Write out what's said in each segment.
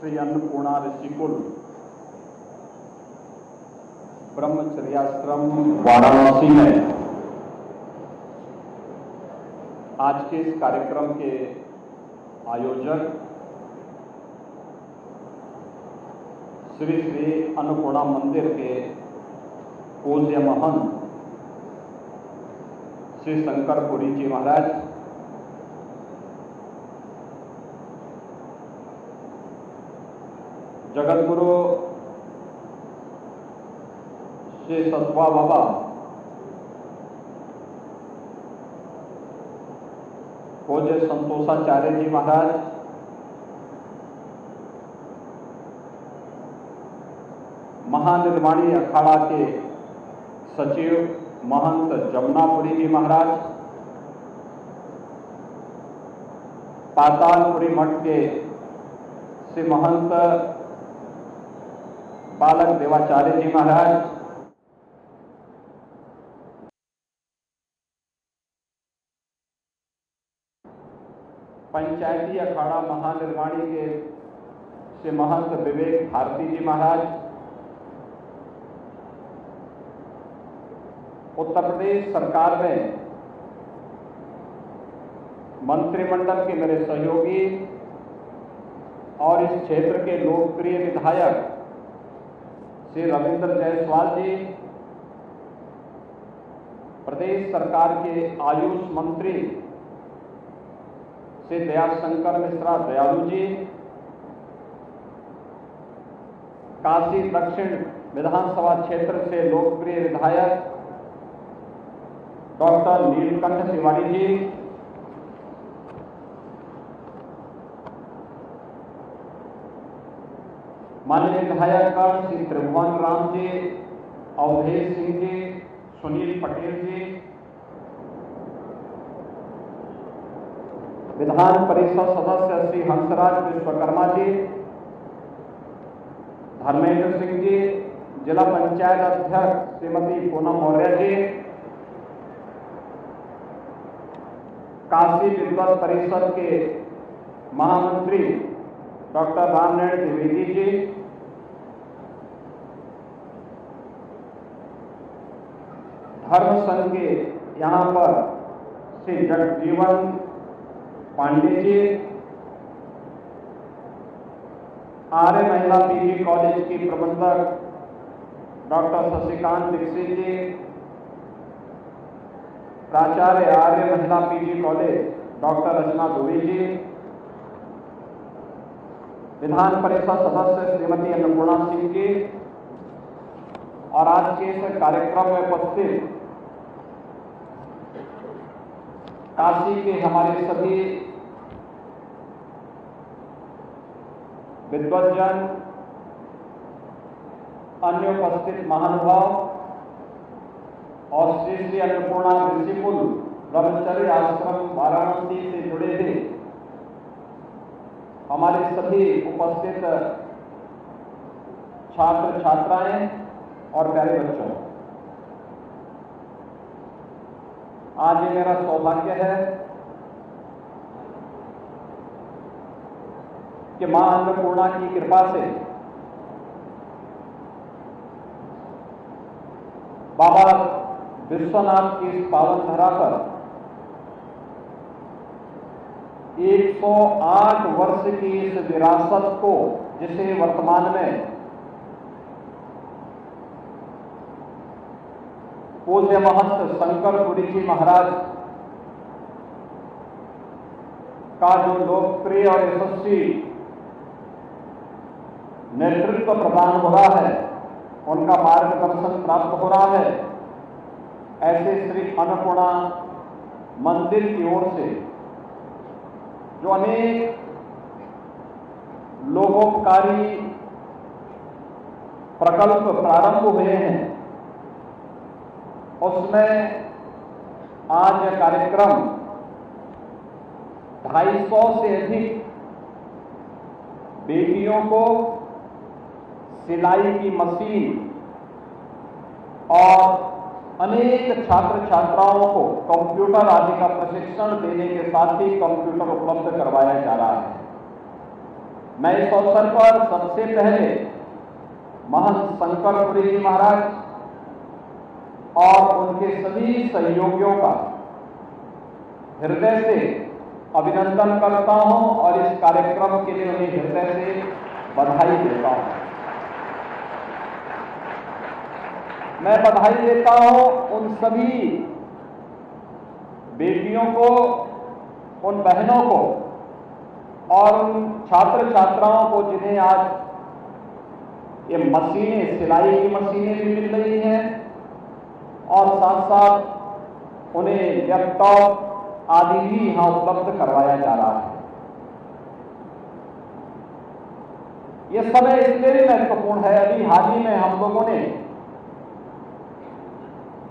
श्री अन्नपूर्णा ऋषिकुल ब्रह्मचर्याश्रम वाराणसी में आज के इस कार्यक्रम के आयोजक श्री श्री अन्नपूर्णा मंदिर के पूज्य महंत श्री शंकरपुरी जी महाराज, जगतगुरु श्री सतवा बाबा, पूज्य संतोषाचार्य जी महाराज, महानिर्वाणी अखाड़ा के सचिव महंत जमुनापुरी जी महाराज, पातालपुरी मठ के श्री महंत बालक देवाचार्य जी महाराज, पंचायती अखाड़ा महानिर्वाणी के श्री महंत विवेक भारती जी महाराज, उत्तर प्रदेश सरकार में मंत्रिमंडल के मेरे सहयोगी और इस क्षेत्र के लोकप्रिय विधायक श्री रविंद्र जायसवाल जी, प्रदेश सरकार के आयुष मंत्री श्री दयाशंकर मिश्रा दयालु जी, काशी दक्षिण विधानसभा क्षेत्र से लोकप्रिय विधायक डॉक्टर नीलकंठ तिवारी जी, माननीय विधायक श्री त्रिभुवन राम जी, अवधेश सिंह जी, सुनील पटेल जी, विधान परिषद सदस्य श्री हंसराज विश्वकर्मा जी, धर्मेंद्र सिंह जी, जिला पंचायत अध्यक्ष श्रीमती पूनम मौर्य जी, काशी विद्वत परिषद के महामंत्री डॉक्टर रामनारायण द्विवेदी जी, धर्म संघ के यहाँ पर श्री जगजीवन पांडे जी, आर्य महिला पीजी कॉलेज की प्रबंधक डॉक्टर शशिकांत दीक्षित जी, प्राचार्य आर्य महिला पीजी कॉलेज डॉक्टर रचना दुबे जी, विधान परिषद सदस्य श्रीमती अन्नपूर्णा सिंह जी और आज के इस कार्यक्रम में उपस्थित काशी के हमारे सभी विद्वज्जन, अन्य उपस्थित महानुभाव और श्री श्री अन्नपूर्णा ऋषिकुल ब्रह्मचर्य आश्रम वाराणसी से जुड़े थे हमारे सभी उपस्थित छात्र छात्राएं और प्यारे बच्चों, आज ये मेरा सौभाग्य है कि मां अन्नपूर्णा की कृपा से बाबा विश्वनाथ की इस पावन धरा पर 108 वर्ष की इस विरासत को, जिसे वर्तमान में पूज्य महंत शंकरपुरी जी महाराज का जो लोकप्रिय और यशस्वी नेतृत्व प्रदान हो रहा है, उनका मार्गदर्शन प्राप्त हो रहा है, ऐसे श्री अन्नपूर्णा मंदिर की ओर से जो अनेक लोकोपकारी प्रकल्प प्रारंभ हुए हैं, उसमें आज यह कार्यक्रम 250 से अधिक बेटियों को सिलाई की मशीन और अनेक छात्र छात्राओं को कंप्यूटर आदि का प्रशिक्षण देने के साथ ही कंप्यूटर उपलब्ध करवाया जा रहा है। मैं इस अवसर पर सबसे पहले महंत शंकरपुरी जी महाराज और उनके सभी सहयोगियों का हृदय से अभिनंदन करता हूं और इस कार्यक्रम के लिए उन्हें हृदय से बधाई देता हूं। मैं बधाई देता हूं उन सभी बेटियों को, उन बहनों को और उन छात्र छात्राओं को जिन्हें आज ये मशीनें, सिलाई की मशीनें भी मिल रही हैं और साथ साथ उन्हें लैपटॉप आदि भी यहां उपलब्ध करवाया जा रहा है। यह समय इसलिए भी महत्वपूर्ण है, अभी हाल ही में हम लोगों ने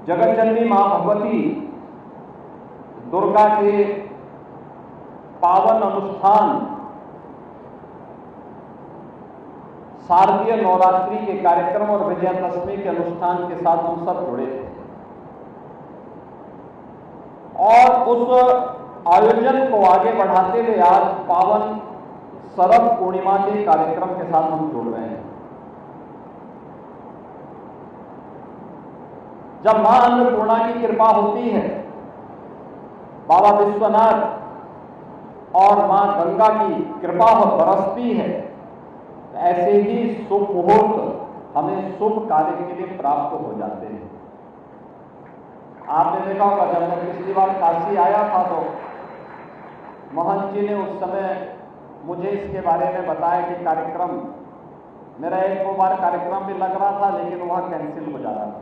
जगत जननी मां भगवती दुर्गा के पावन अनुष्ठान शारदीय नवरात्रि के कार्यक्रम और विजयादशमी के अनुष्ठान के साथ हम सब जुड़े थे और उस आयोजन को आगे बढ़ाते हुए आज पावन शरद पूर्णिमा के कार्यक्रम के साथ हम जुड़ रहे हैं। जब मां अन्नपूर्णा की कृपा होती है, बाबा विश्वनाथ और मां गंगा की कृपा बरसती है, ऐसे ही शुभ मुहूर्त हमें शुभ कार्य के लिए प्राप्त हो जाते हैं। आपने देखा होगा, जब मैं पिछली बार काशी आया था तो महंत जी ने उस समय मुझे इसके बारे में बताया कि कार्यक्रम, मेरा एक दो बार कार्यक्रम भी लग रहा था लेकिन वह कैंसिल हो जा रहा था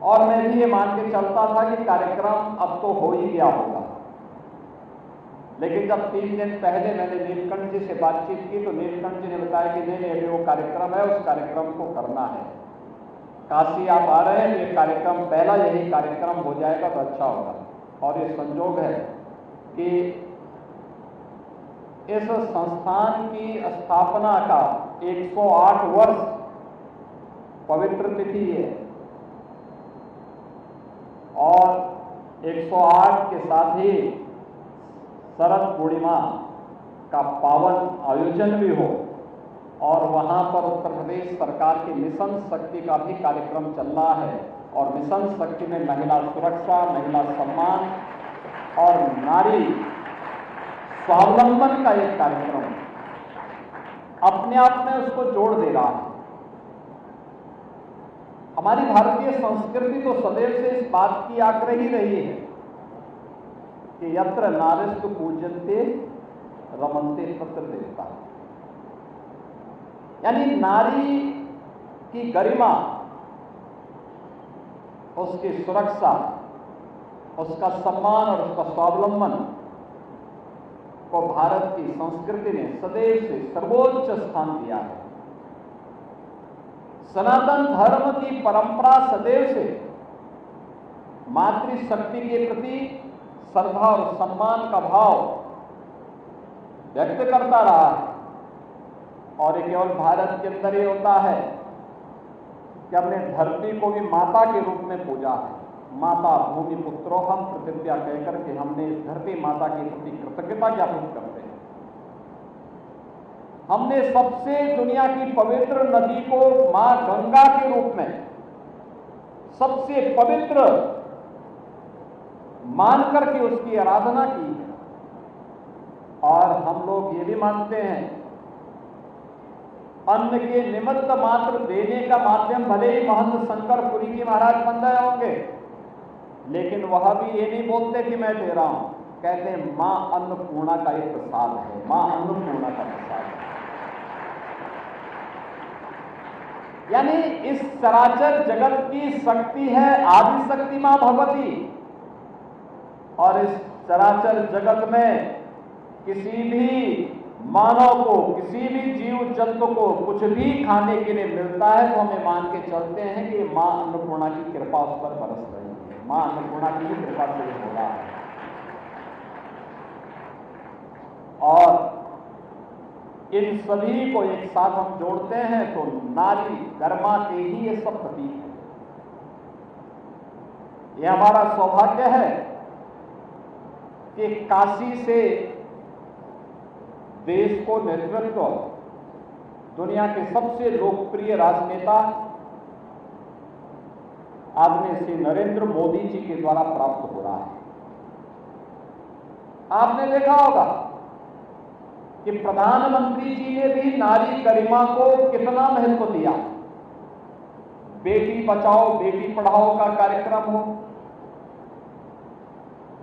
और मैं भी ये मान के चलता था कि कार्यक्रम अब तो हो ही गया होगा। लेकिन जब 3 दिन पहले मैंने नीलकंठ जी से बातचीत की तो नीलकंठ जी ने बताया कि नहीं, अभी वो कार्यक्रम है, उस कार्यक्रम को करना है। काशी आप आ रहे हैं तो ये कार्यक्रम, पहला यही कार्यक्रम हो जाएगा तो अच्छा होगा। और ये संयोग है कि इस संस्थान की स्थापना का 108 वर्ष पवित्र तिथि है और 108 के साथ ही शरद पूर्णिमा का पावन आयोजन भी हो और वहां पर उत्तर प्रदेश सरकार के मिशन शक्ति का भी कार्यक्रम चल रहा है और मिशन शक्ति में महिला सुरक्षा, महिला सम्मान और नारी स्वावलंबन का एक कार्यक्रम अपने आप में उसको जोड़ दे रहा है। हमारी भारतीय संस्कृति तो सदैव से इस बात की आग्रही रही है कि यत्र नारीस्तु पूज्यन्ते रमन्ते तत्र देवता, यानी नारी की गरिमा, उसकी सुरक्षा, उसका सम्मान और उसका स्वावलंबन को भारत की संस्कृति ने सदैव से सर्वोच्च स्थान दिया है। सनातन धर्म की परंपरा सदैव से मातृशक्ति के प्रति श्रद्धा और सम्मान का भाव व्यक्त करता रहा है और ये केवल भारत के अंदर ही होता है कि हमने धरती को भी माता के रूप में पूजा है। माता भूमि पुत्रो हम प्रतिज्ञा कहकर के हमने इस धरती माता के प्रति कृतज्ञता ज्ञापित करते हैं। हमने सबसे दुनिया की पवित्र नदी को मां गंगा के रूप में सबसे पवित्र मान करके उसकी आराधना की है और हम लोग ये भी मानते हैं अन्न के निमित्त मात्र देने का माध्यम भले ही महंत शंकरपुरी जी महाराज बन रहे होंगे, लेकिन वह भी ये नहीं बोलते कि मैं दे रहा हूं, कहते हैं मां अन्नपूर्णा का एक प्रसाद है, मां अन्नपूर्णा का प्रसाद है। यानी इस चराचर जगत की शक्ति है आदि शक्ति मां भगवती और इस चराचर जगत में किसी भी मानव को, किसी भी जीव जंतु को कुछ भी खाने के लिए मिलता है तो हमें मान के चलते हैं कि मां अन्नपूर्णा की कृपा उस पर बरस रही है, मां अन्नपूर्णा की कृपा से हो रहा है। और इन सभी को एक साथ हम जोड़ते हैं तो नारी गरिमा के ही ये सब प्रतीक है। ये हमारा सौभाग्य है कि काशी से देश को नेतृत्व दुनिया के सबसे लोकप्रिय राजनेता आदरणीय श्री नरेंद्र मोदी जी के द्वारा प्राप्त हो रहा है। आपने देखा होगा कि प्रधानमंत्री जी ने भी नारी गरिमा को कितना महत्व दिया। बेटी बचाओ बेटी पढ़ाओ का कार्यक्रम हो,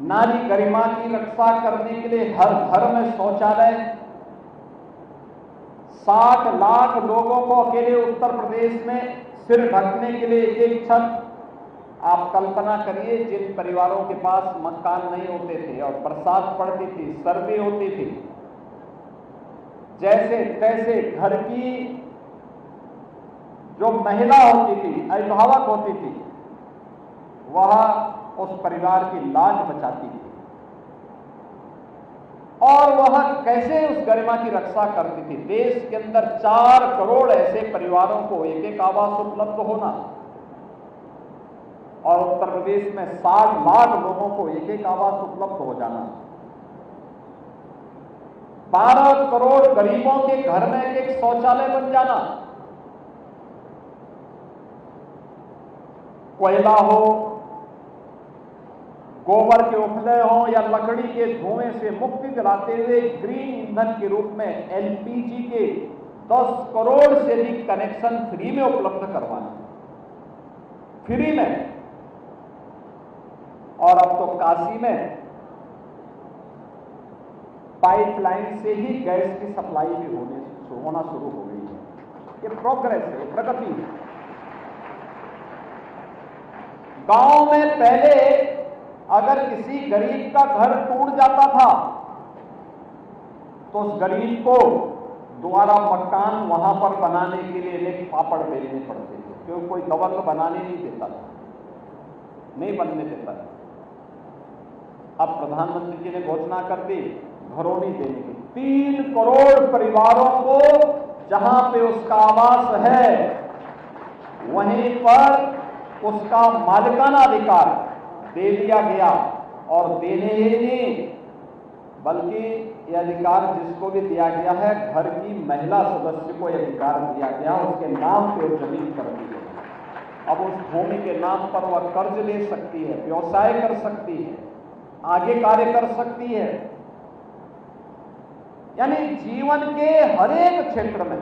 नारी गरिमा की रक्षा करने के लिए हर घर में शौचालय, 60 लाख लोगों को अकेले उत्तर प्रदेश में सिर ढकने के लिए एक छत। आप कल्पना करिए, जिन परिवारों के पास मकान नहीं होते थे और बरसात पड़ती थी, सर्दी होती थी, जैसे तैसे घर की जो महिला होती थी, अभिभावक होती थी, वह उस परिवार की लाज बचाती थी और वह कैसे उस गरिमा की रक्षा करती थी। देश के अंदर 4 करोड़ ऐसे परिवारों को एक एक आवास उपलब्ध होना और उत्तर प्रदेश में 60 लाख लोगों को एक एक आवास उपलब्ध हो जाना, 12 करोड़ गरीबों के घर में एक एक शौचालय बन जाना, कोयला हो, गोबर के उपले हो या लकड़ी के धुएं से मुक्ति दिलाते हुए ग्रीन ईंधन के रूप में एलपीजी के 10 करोड़ से अधिक कनेक्शन फ्री में उपलब्ध करवाना, फ्री में। और अब तो काशी में पाइपलाइन से ही गैस की सप्लाई भी होना शुरू हो गई है। ये प्रोग्रेस है, प्रगति है। गांव में पहले अगर किसी गरीब का घर टूट जाता था तो उस गरीब को दोबारा मकान वहां पर बनाने के लिए एक पापड़ बेलने पड़ते थे, क्योंकि कोई दबंग बनाने नहीं देता था, नहीं बनने देता था। अब प्रधानमंत्री जी ने घोषणा कर दी घरों नहीं देने की। 3 करोड़ परिवारों को जहां पे उसका आवास है वहीं पर उसका मालिकाना अधिकार दे दिया गया। और देने ही नहीं बल्कि यह अधिकार जिसको भी दिया गया है, घर की महिला सदस्य को यह अधिकार दिया गया, उसके नाम पे वो जमीन कर दी गई। अब उस भूमि के नाम पर वह कर्ज ले सकती है, व्यवसाय कर सकती है, आगे कार्य कर सकती है। यानी जीवन के हर एक क्षेत्र में,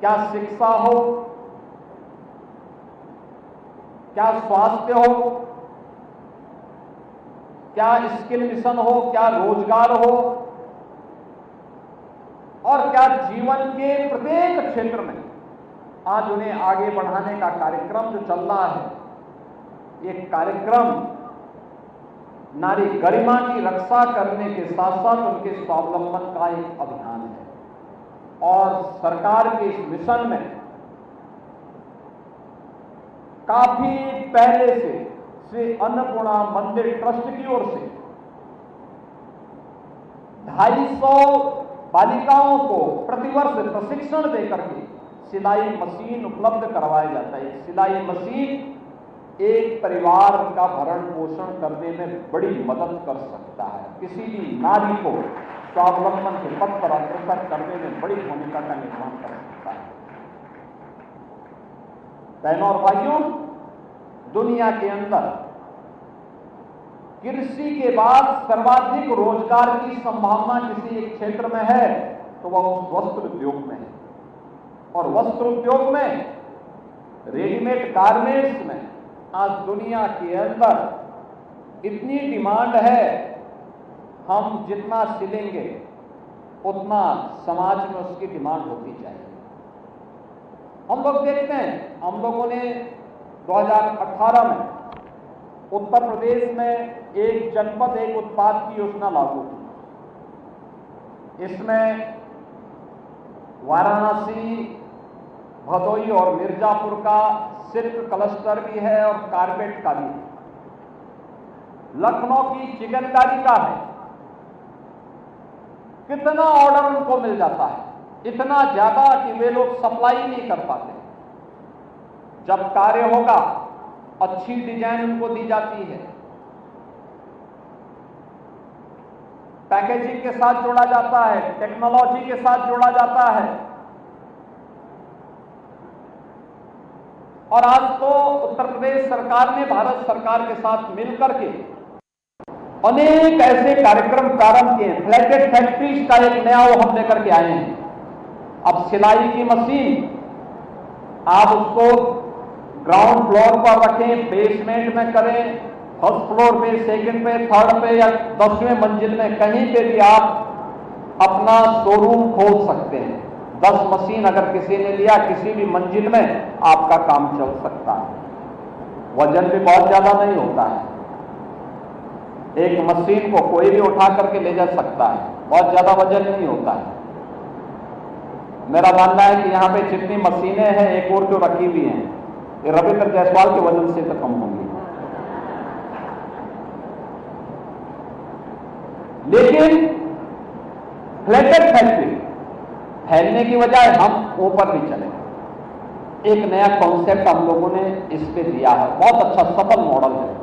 क्या शिक्षा हो, क्या स्वास्थ्य हो, क्या स्किल मिशन हो, क्या रोजगार हो, और क्या जीवन के प्रत्येक क्षेत्र में आज उन्हें आगे बढ़ाने का कार्यक्रम जो चल रहा है, ये कार्यक्रम नारी गरिमा की रक्षा करने के साथ साथ उनके स्वावलंबन का एक अभियान है। और सरकार के इस मिशन में काफी पहले से श्री अन्नपूर्णा मंदिर ट्रस्ट की ओर से 250 बालिकाओं को प्रतिवर्ष प्रशिक्षण देकर के सिलाई मशीन उपलब्ध करवाया जाता है। सिलाई मशीन एक परिवार का भरण पोषण करने में बड़ी मदद कर सकता है, किसी भी नारी को स्वावलंबन के पथ पर अग्रसर करने में बड़ी भूमिका का निर्माण कर सकता है। बहनों और भाइयों, दुनिया के अंदर कृषि के बाद सर्वाधिक रोजगार की संभावना किसी एक क्षेत्र में है तो वह उस वस्त्र उद्योग में है। और वस्त्र उद्योग में, रेडीमेड गारमेंट्स में आज दुनिया के अंदर इतनी डिमांड है, हम जितना सिलेंगे उतना समाज में उसकी डिमांड होती जाएगी। हम लोग देखते हैं, हम लोगों ने 2018 में उत्तर प्रदेश में एक जनपद एक उत्पाद की योजना लागू की। इसमें वाराणसी, भदोई और मिर्जापुर का सिल्क क्लस्टर भी है और कारपेट का भी है। लखनऊ की चिकनकारी का है। कितना ऑर्डर उनको मिल जाता है, इतना ज्यादा कि वे लोग सप्लाई नहीं कर पाते। जब कार्य होगा अच्छी डिजाइन उनको दी जाती है, पैकेजिंग के साथ जोड़ा जाता है, टेक्नोलॉजी के साथ जोड़ा जाता है। और आज तो उत्तर प्रदेश सरकार ने भारत सरकार के साथ मिलकर के अनेक ऐसे कार्यक्रम प्रारंभ किए। फ्लैटेड फैक्ट्रीज का एक नया वो हम लेकर के आए हैं। अब सिलाई की मशीन आप उसको ग्राउंड फ्लोर पर रखें, बेसमेंट में करें, फर्स्ट फ्लोर पे, सेकंड पे, थर्ड पे या 10वें मंजिल में, कहीं पे भी आप अपना शोरूम खोल सकते हैं। 10 मशीन अगर किसी ने लिया, किसी भी मंजिल में आपका काम चल सकता है। वजन भी बहुत ज्यादा नहीं होता है, एक मशीन को कोई भी उठा करके ले जा सकता है, बहुत ज्यादा वजन नहीं होता है। मेरा मानना है कि यहाँ पे जितनी मशीनें हैं, एक और जो रखी हुई हैं, ये रविंद्र जायसवाल के वजन से तो कम होंगी। लेकिन फ्लैटेड फैक्ट्री फैलने की बजाय हम ऊपर भी चले। एक नया कॉन्सेप्ट हम लोगों ने इस पे दिया है, बहुत अच्छा सफल मॉडल है।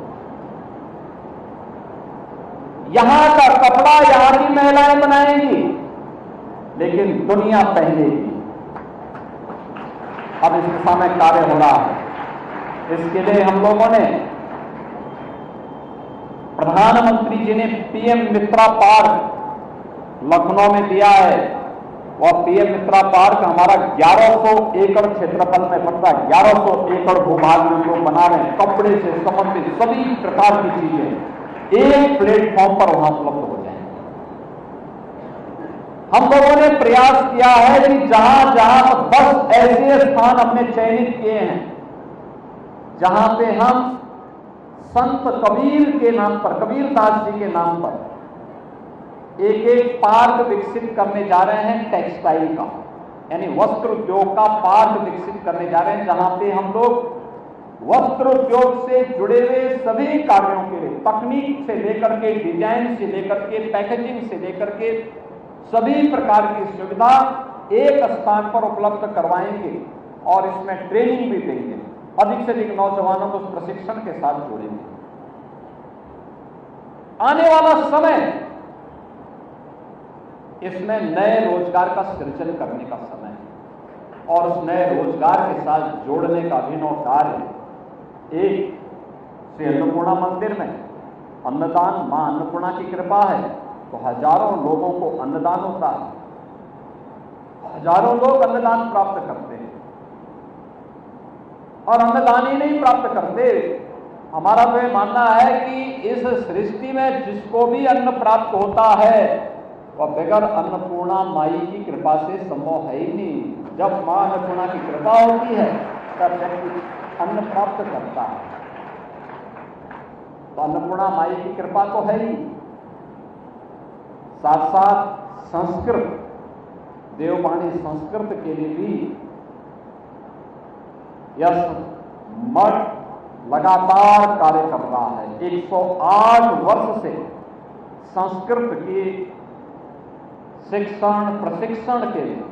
यहां का कपड़ा यहां की महिलाएं बनाएंगी, लेकिन दुनिया पहनेगी। अब इस दिशा में कार्य हो रहा है। इसके लिए हम लोगों ने, प्रधानमंत्री जी ने पीएम मित्रा पार्क लखनऊ में दिया है। वह पीएम मित्रा पार्क हमारा 1100 एकड़ क्षेत्रफल में पड़ता है। 1100 एकड़ भूभाग में हम लोग बना रहे हैं। कपड़े से संबंधित सभी प्रकार की चीजें एक प्लेटफॉर्म पर वहां उपलब्ध हो जाएंगे। हम लोगों ने प्रयास किया है कि जहां जहां 10 ऐसे स्थान हमने चयनित किए हैं जहां पे हम संत कबीर के नाम पर, कबीरदास जी के नाम पर एक एक पार्क विकसित करने जा रहे हैं। टेक्सटाइल का, यानी वस्त्र उद्योग का पार्क विकसित करने जा रहे हैं, जहां पे हम लोग वस्त्र उद्योग से जुड़े हुए सभी कार्यों के लिए, तकनीक से लेकर के, डिजाइन से लेकर के, पैकेजिंग से लेकर के सभी प्रकार की सुविधा एक स्थान पर उपलब्ध करवाएंगे और इसमें ट्रेनिंग भी देंगे। अधिक से अधिक नौजवानों को प्रशिक्षण के साथ जोड़ेंगे। आने वाला समय इसमें नए रोजगार का सृजन करने का समय है और उस नए रोजगार के साथ जोड़ने का अभिनव कार्य एक श्री अन्नपूर्णा मंदिर में अन्नदान, मां अन्नपूर्णा की कृपा है तो हजारों लोगों को अन्नदान होता है, हजारों लोग अन्नदान प्राप्त करते हैं। और अन्नदान ही नहीं प्राप्त करते, हमारा तो यह मानना है कि इस सृष्टि में जिसको भी अन्न प्राप्त होता है वह बगैर अन्नपूर्णा माई की कृपा से संभव है ही नहीं। जब मां अन्नपूर्णा की कृपा होती है तब व्यक्ति अन्न प्राप्त करता है। तो अन्नपूर्णा माई की कृपा तो है ही, साथ साथ संस्कृत, देववाणी संस्कृत के लिए भी यह मठ लगातार कार्य कर रहा है। 108 वर्ष से संस्कृत की शिक्षण प्रशिक्षण के लिए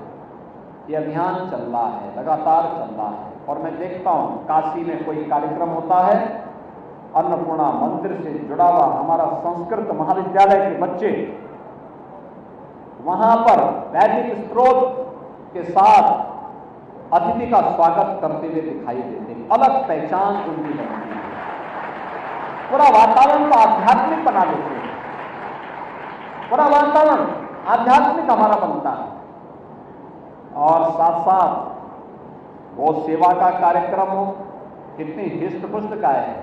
यह अभियान चल रहा है, लगातार चल रहा है। और मैं देखता हूं काशी में कोई कार्यक्रम होता है, अन्नपूर्णा मंदिर से जुड़ा हुआ हमारा संस्कृत महाविद्यालय के बच्चे वहां पर वैदिक स्त्रोत के साथ अतिथि का स्वागत करते हुए दिखाई देते हैं। अलग पहचान उनकी बनती है, पूरा वातावरण को आध्यात्मिक बना देते हैं। पूरा वातावरण आध्यात्मिक हमारा बनता है। और साथ साथ वो सेवा का कार्यक्रम हो, कितनी हिष्ट पुष्ट गाय है,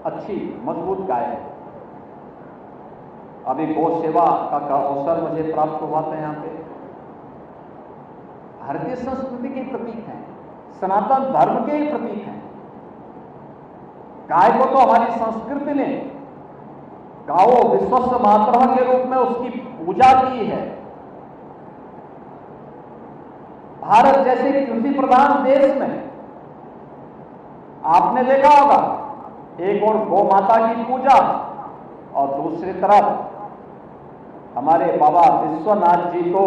अच्छी मजबूत गाय है। अभी गौ सेवा का अवसर मुझे प्राप्त हुआ था। यहाँ पे भारतीय संस्कृति के प्रतीक हैं, सनातन धर्म के ही प्रतीक हैं। गाय को तो हमारी संस्कृति ने गाओ विश्वस्य मातृ के रूप में उसकी पूजा की है। भारत जैसे कृषि प्रधान देश में आपने देखा होगा, एक और गौ माता की पूजा और दूसरी तरफ हमारे बाबा विश्वनाथ जी को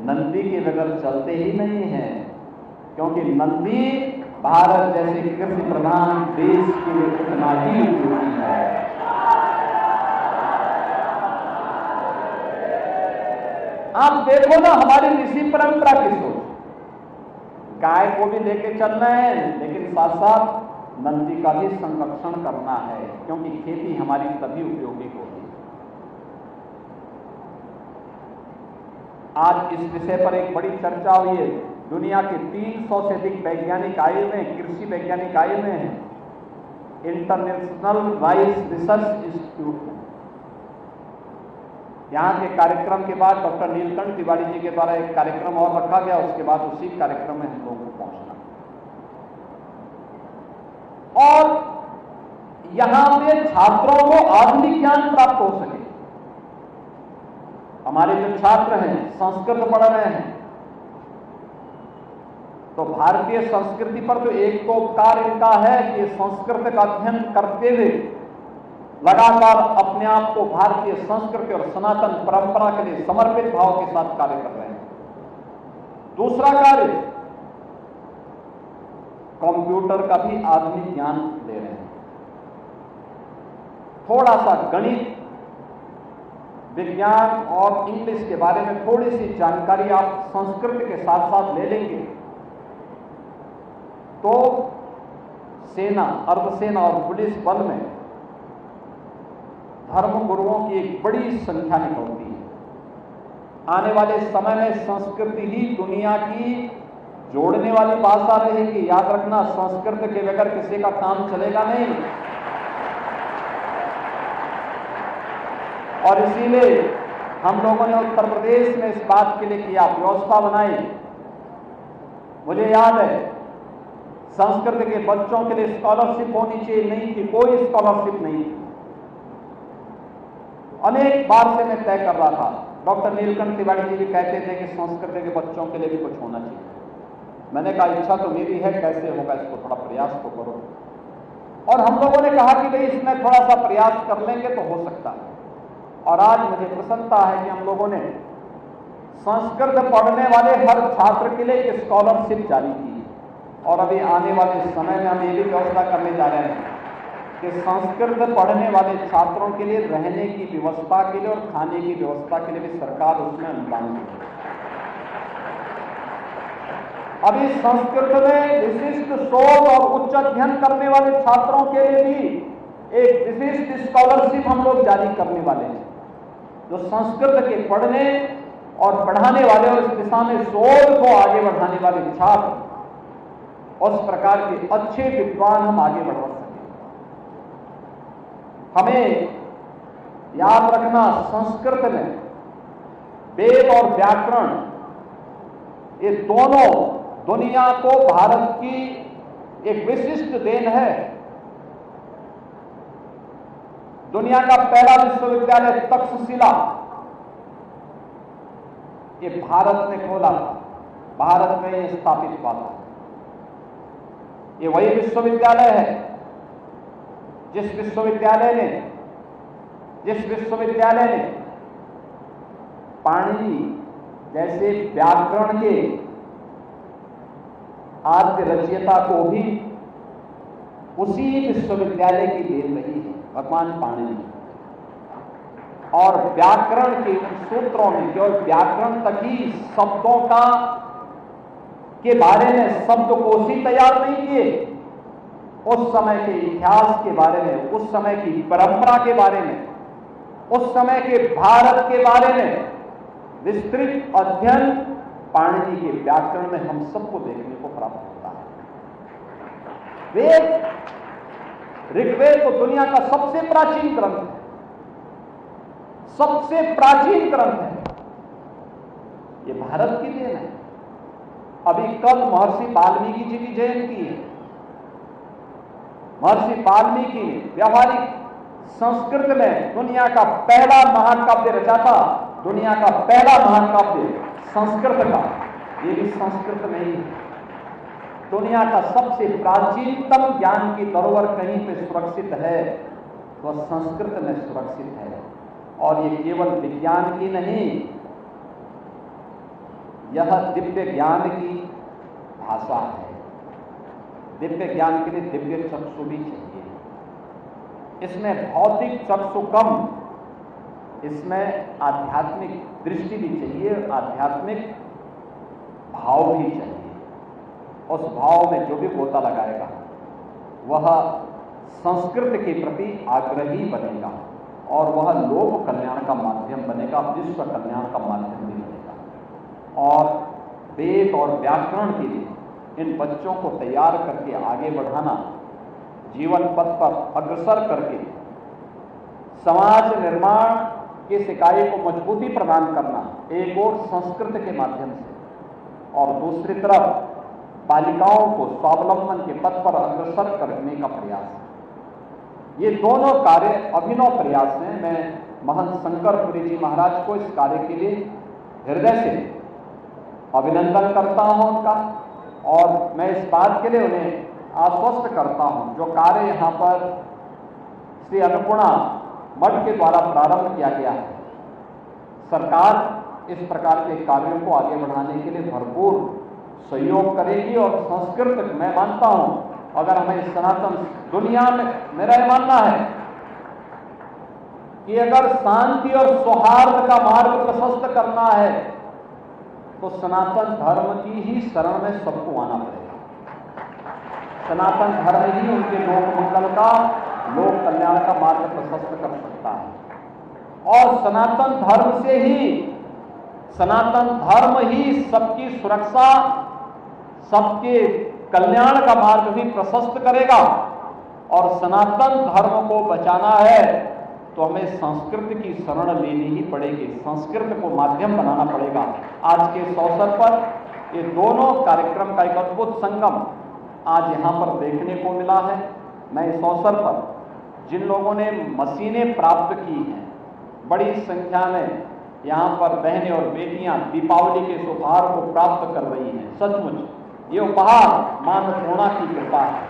नंदी के बगैर चलते ही नहीं हैं, क्योंकि नंदी भारत जैसे कृषि प्रधान देश के लिए कितना ही उपयोगी है। आप देखो ना हमारी ऋषि परंपरा की सोच, गाय को भी लेके चलना है, लेकिन साथ साथ नंदी का भी संरक्षण करना है, क्योंकि खेती हमारी तभी उपयोगी होगी। आज इस विषय पर एक बड़ी चर्चा हुई है। दुनिया के 300 से अधिक वैज्ञानिक आए हुए हैं, कृषि वैज्ञानिक आए हुए हैं इंटरनेशनल राइस रिसर्च इंस्टीट्यूट में। यहाँ के कार्यक्रम के बाद डॉक्टर नीलकंठ तिवारी जी के द्वारा एक कार्यक्रम और रखा गया, उसके बाद उसी कार्यक्रम में हम लोगों को पहुंचना और यहां पे छात्रों को आधुनिक ज्ञान प्राप्त हो सके। हमारे जो छात्र हैं संस्कृत पढ़ रहे हैं, तो भारतीय संस्कृति पर तो एक तो उपकार इनका है कि संस्कृत का अध्ययन करते हुए लगातार अपने आप को भारतीय संस्कृति और सनातन परंपरा के लिए समर्पित भाव के साथ कार्य कर रहे हैं। दूसरा कार्य, कंप्यूटर का भी आधुनिक ज्ञान दे रहे हैं। थोड़ा सा गणित, विज्ञान और इंग्लिश के बारे में थोड़ी सी जानकारी आप संस्कृत के साथ साथ ले लेंगे तो सेना, अर्धसेना और पुलिस बल में धर्म गुरुओं की एक बड़ी संख्या निकलती है। आने वाले समय में संस्कृति ही दुनिया की जोड़ने वाली भाषा रहेगी। याद रखना, संस्कृत के बगैर किसी का काम चलेगा नहीं। और इसीलिए हम लोगों ने उत्तर प्रदेश में इस बात के लिए किया, व्यवस्था बनाई। मुझे याद है संस्कृत के बच्चों के लिए स्कॉलरशिप होनी चाहिए, नहीं थी, कोई स्कॉलरशिप नहीं थी। अनेक बार से मैं तय कर रहा था। डॉक्टर नीलकंठ तिवारी जी भी कहते थे कि संस्कृत के बच्चों के लिए भी कुछ होना चाहिए। मैंने कहा इच्छा तो मेरी है, कैसे होगा इसको थोड़ा प्रयास तो करो। और हम लोगों ने कहा कि भाई इसमें थोड़ा सा प्रयास कर लेंगे तो हो सकता है। और आज मुझे प्रसन्नता है कि हम लोगों ने संस्कृत पढ़ने वाले हर छात्र के लिए एक स्कॉलरशिप जारी की है। और अभी आने वाले समय में हम ये भी व्यवस्था करने जा रहे हैं कि संस्कृत पढ़ने वाले छात्रों के लिए रहने की व्यवस्था के लिए और खाने की व्यवस्था के लिए भी सरकार उसमें अनुदान देगी। अभी संस्कृत में विशिष्ट शोध और उच्च अध्ययन करने वाले छात्रों के लिए भी एक विशिष्ट स्कॉलरशिप हम लोग जारी करने वाले हैं, जो संस्कृत के पढ़ने और पढ़ाने वाले और इस दिशा में शोध को आगे बढ़ाने वाले छात्र, उस प्रकार के अच्छे विद्वान हम आगे बढ़ा सकें। हमें याद रखना, संस्कृत में वेद और व्याकरण ये दोनों दुनिया को भारत की एक विशिष्ट देन है। दुनिया का पहला विश्वविद्यालय तक्षशिला ये भारत ने खोला था, भारत में ये स्थापित हुआ था। ये वही विश्वविद्यालय है जिस विश्वविद्यालय ने पाणिनि जैसे व्याकरण के आद्य रचयिता को भी उसी विश्वविद्यालय की देन रही है, भगवान पाणिनि। और व्याकरण के उन सूत्रों में केवल व्याकरण तक ही शब्दों का के बारे में शब्दकोश ही तैयार नहीं किए, उस समय के इतिहास के बारे में, उस समय की परंपरा के बारे में, उस समय के भारत के बारे में विस्तृत अध्ययन पाणिनि के व्याकरण में हम सबको देखने को प्राप्त होता है। वेद, ऋग्वेद तो दुनिया का सबसे प्राचीन ग्रंथ है, सबसे प्राचीन ग्रंथ है। ये भारत की देन है। अभी कल महर्षि वाल्मीकि जी की जयंती है। महर्षि वाल्मीकि ने व्यावहारिक संस्कृत में दुनिया का पहला महाकाव्य रचा था। दुनिया का पहला महाकाव्य संस्कृत का, ये भी संस्कृत में ही है। दुनिया का सबसे प्राचीनतम ज्ञान की धरोहर कहीं पे सुरक्षित है तो संस्कृत में सुरक्षित है। और ये केवल विज्ञान की नहीं, यह दिव्य ज्ञान की भाषा है। दिव्य ज्ञान के लिए दिव्य चक्षु भी चाहिए। इसमें भौतिक चक्षु कम इसमें आध्यात्मिक दृष्टि भी चाहिए, आध्यात्मिक भाव भी चाहिए। उस भाव में जो भी गोता लगाएगा वह संस्कृत के प्रति आग्रही बनेगा और वह लोक कल्याण का माध्यम बनेगा, विश्व कल्याण का माध्यम भी बनेगा। और वेद और व्याकरण के लिए इन बच्चों को तैयार करके आगे बढ़ाना, जीवन पथ पर अग्रसर करके समाज निर्माण की इकाई को मजबूती प्रदान करना, एक और संस्कृत के माध्यम से, और दूसरी तरफ बालिकाओं को स्वावलंबन के पथ पर अग्रसर करने का प्रयास है। ये दोनों कार्य अभिनव प्रयास हैं। मैं महंत शंकरपुरी जी महाराज को इस कार्य के लिए हृदय से अभिनंदन करता हूं उनका, और मैं इस बात के लिए उन्हें आश्वस्त करता हूं, जो कार्य यहाँ पर श्री अन्नपूर्णा मठ के द्वारा प्रारंभ किया गया है, सरकार इस प्रकार के कार्यों को आगे बढ़ाने के लिए भरपूर सहयोग करेगी। और संस्कृत, मैं मानता हूं, अगर हमें सनातन दुनिया में, मेरा यह मानना है कि अगर शांति और सौहार्द का मार्ग प्रशस्त करना है तो सनातन धर्म की ही शरण में सबको आना पड़ेगा। सनातन धर्म ही उनके लोक मंगल का, लोक कल्याण का मार्ग प्रशस्त कर सकता है। और सनातन धर्म ही सबकी सुरक्षा, सबके कल्याण का मार्ग भी प्रशस्त करेगा। और सनातन धर्म को बचाना है तो हमें संस्कृत की शरण लेनी ही पड़ेगी, संस्कृत को माध्यम बनाना पड़ेगा। आज के इस अवसर पर ये दोनों कार्यक्रम का एक अद्भुत संगम आज यहाँ पर देखने को मिला है। मैं इस अवसर पर जिन लोगों ने मशीनें प्राप्त की हैं, बड़ी संख्या में यहाँ पर बहनें और बेटियां दीपावली के इस उपहार को प्राप्त कर रही हैं, सचमुच ये उपहार मां अन्नपूर्णा की कृपा है।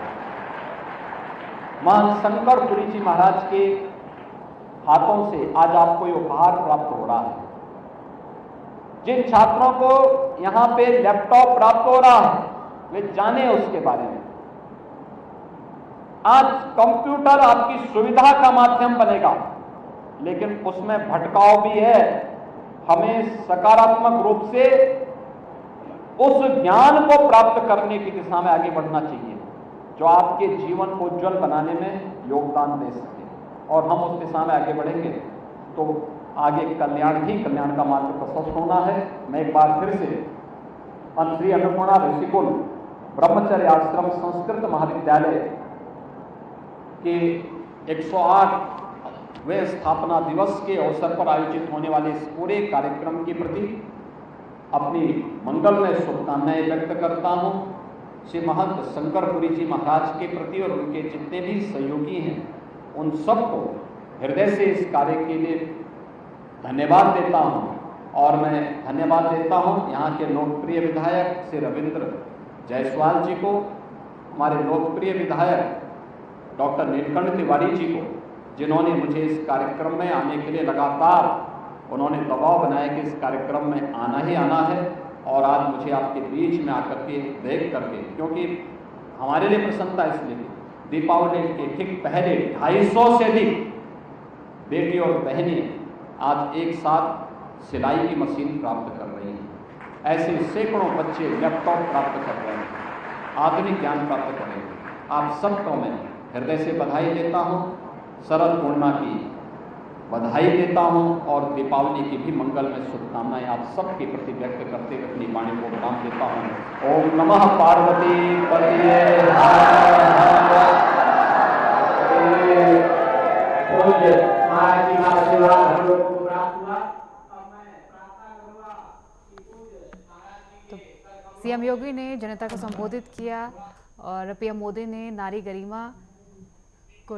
महंत शंकरपुरी जी महाराज के हाथों से आज आपको ये उपहार प्राप्त हो रहा है। जिन छात्रों को यहाँ पे लैपटॉप प्राप्त हो रहा है वे जाने उसके बारे में। आज कंप्यूटर आपकी सुविधा का माध्यम बनेगा, लेकिन उसमें भटकाव भी है। हमें सकारात्मक रूप से उस ज्ञान को प्राप्त करने की दिशा में आगे बढ़ना चाहिए जो आपके जीवन को उज्जवल बनाने में योगदान दे सके। और हम उस दिशा में आगे बढ़ेंगे तो आगे कल्याण ही कल्याण का मार्ग प्रशस्त होना है। मैं एक बार फिर से श्री अन्नपूर्णा ऋषिकुल ब्रह्मचर्य आश्रम संस्कृत महाविद्यालय के 108वें स्थापना दिवस के अवसर पर आयोजित होने वाले इस पूरे कार्यक्रम के प्रति अपनी मंगलमय शुभकामनाएं व्यक्त करता हूं। श्री महंत शंकरपुरी जी महाराज के प्रति और उनके जितने भी सहयोगी हैं उन सबको हृदय से इस कार्य के लिए धन्यवाद देता हूं। और मैं धन्यवाद देता हूं यहाँ के लोकप्रिय विधायक श्री रविंद्र जायसवाल जी को, हमारे लोकप्रिय विधायक डॉक्टर नीलकंठ तिवारी जी को, जिन्होंने मुझे इस कार्यक्रम में आने के लिए लगातार उन्होंने दबाव बनाया कि इस कार्यक्रम में आना ही आना है। और आज मुझे आपके बीच में आकर के देख करके, क्योंकि हमारे लिए प्रसन्नता इसलिए, दीपावली के ठीक पहले 250 से अधिक बेटी और बहनें आज एक साथ सिलाई की मशीन प्राप्त कर रही हैं। ऐसे सैकड़ों बच्चे लैपटॉप प्राप्त कर रहे हैं, आधुनिक ज्ञान प्राप्त कर रहे हैं। आप सबको मैं हृदय से बधाई देता हूँ, शरद पूर्णिमा की बधाई देता हूँ और दीपावली की भी मंगलमय शुभकामनाएं आप सबके प्रति व्यक्त करते हुए अपनी वाणी को विराम देता हूँ। ओम नमः पार्वती पतिये सीएम योगी ने जनता को संबोधित किया और पीएम मोदी ने नारी गरिमा को